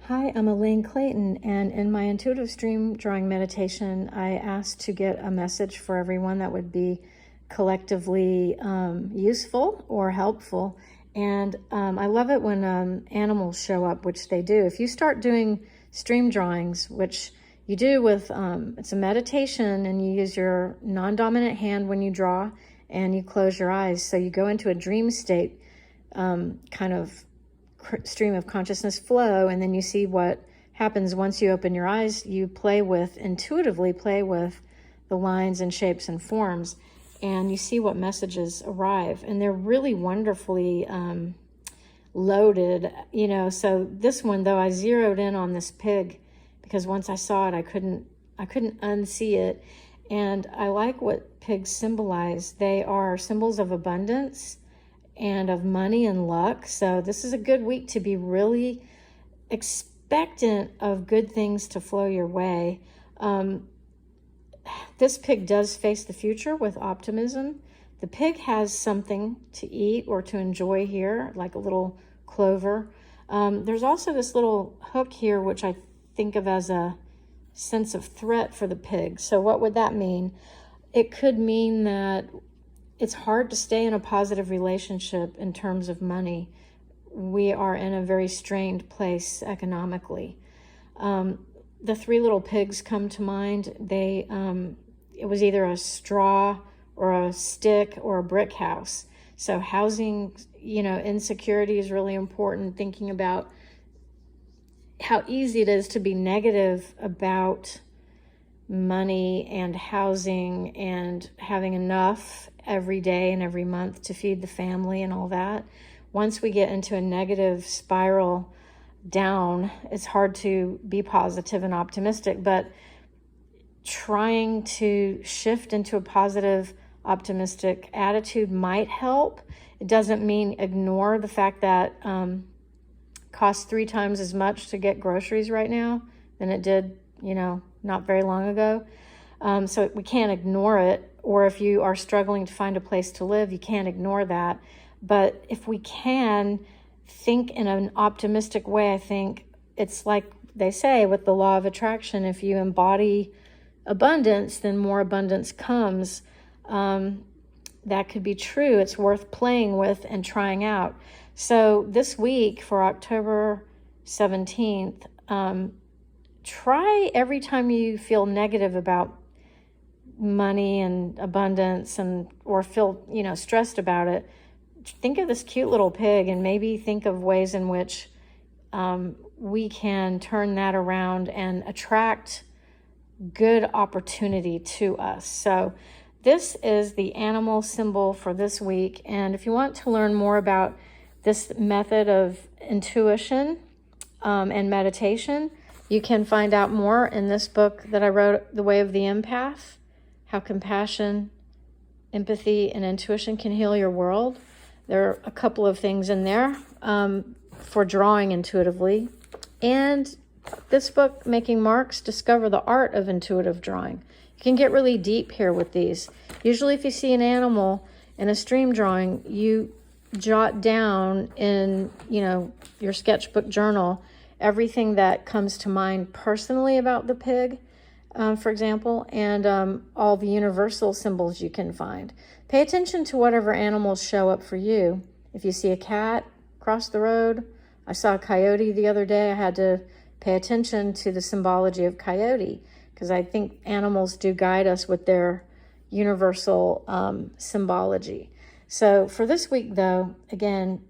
Hi, I'm Elaine Clayton, and in my intuitive stream drawing meditation, I asked to get a message for everyone that would be collectively useful or helpful. And I love it when animals show up, which they do. If you start doing stream drawings, which you do with, it's a meditation, and you use your non-dominant hand when you draw, and you close your eyes. So you go into a dream state, kind of stream of consciousness flow, and then you see what happens once you open your eyes. You intuitively play with the lines and shapes and forms, and you see what messages arrive, and they're really wonderfully loaded, so this one, though, I zeroed in on this pig because once I saw it, I couldn't unsee it. And I like what pigs symbolize. They are symbols of abundance and of money and luck. So this is a good week to be really expectant of good things to flow your way. This pig does face the future with optimism. The pig has something to eat or to enjoy here, like a little clover. There's also this little hook here, which I think of as a sense of threat for the pig. So what would that mean? It could mean that it's hard to stay in a positive relationship in terms of money. We are in a very strained place economically. The three little pigs come to mind. It was either a straw or a stick or a brick house. So housing, insecurity is really important. Thinking about how easy it is to be negative about money and housing and having enough every day and every month to feed the family and all that. Once we get into a negative spiral down, it's hard to be positive and optimistic, but trying to shift into a positive, optimistic attitude might help. It doesn't mean ignore the fact that costs 3 times as much to get groceries right now than it did, not very long ago. So we can't ignore it. Or if you are struggling to find a place to live, you can't ignore that. But if we can think in an optimistic way, I think it's like they say with the law of attraction, if you embody abundance, then more abundance comes. That could be true. It's worth playing with and trying out. So this week for October 17th, try every time you feel negative about money and abundance or feel, stressed about it, think of this cute little pig and maybe think of ways in which we can turn that around and attract good opportunity to us. So this is the animal symbol for this week. And if you want to learn more about this method of intuition and meditation, you can find out more in this book that I wrote, The Way of the Empath, How Compassion, Empathy, and Intuition Can Heal Your World. There are a couple of things in there for drawing intuitively. And this book, Making Marks, Discover the Art of Intuitive Drawing. You can get really deep here with these. Usually if you see an animal in a stream drawing, you jot down in, your sketchbook journal everything that comes to mind personally about the pig, for example, and all the universal symbols you can find. Pay attention to whatever animals show up for you. If you see a cat cross the road, I saw a coyote the other day, I had to pay attention to the symbology of coyote, because I think animals do guide us with their universal symbology. So for this week, though, again,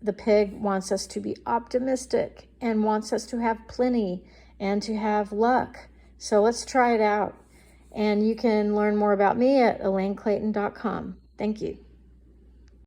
the pig wants us to be optimistic and wants us to have plenty and to have luck. So let's try it out. And you can learn more about me at elaineclayton.com. Thank you.